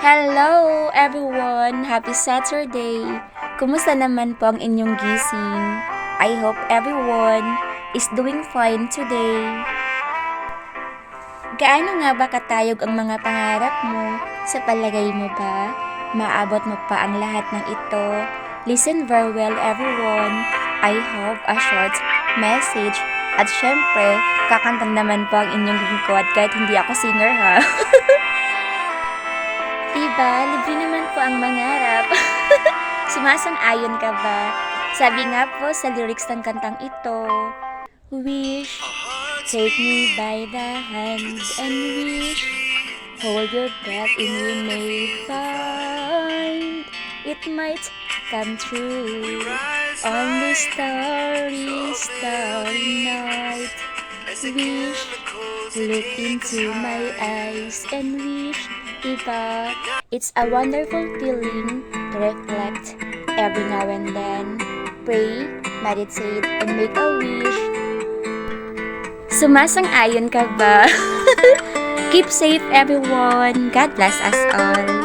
Hello everyone! Happy Saturday! Kumusta naman po ang inyong gising? I hope everyone is doing fine today. Gaano nga ba katayog ang mga pangarap mo? Sa palagay mo ba? Maabot mo pa ang lahat ng ito? Listen very well everyone. I have a short message. At syempre, kakantang naman po ang inyong lingkod kahit hindi ako singer ha. Diba, libre naman po ang mangarap. Sumasang-ayon ka ba? Sabi nga po sa lyrics ng kantang ito, wish, take me by the hand and wish, hold your breath and you may find it might come true on this starry, starry night. Wish, look into my eyes and wish. Diba? It's a wonderful feeling to reflect every now and then. Pray, meditate, and make a wish. Sumasang-ayon ka ba? Keep safe everyone. God bless us all.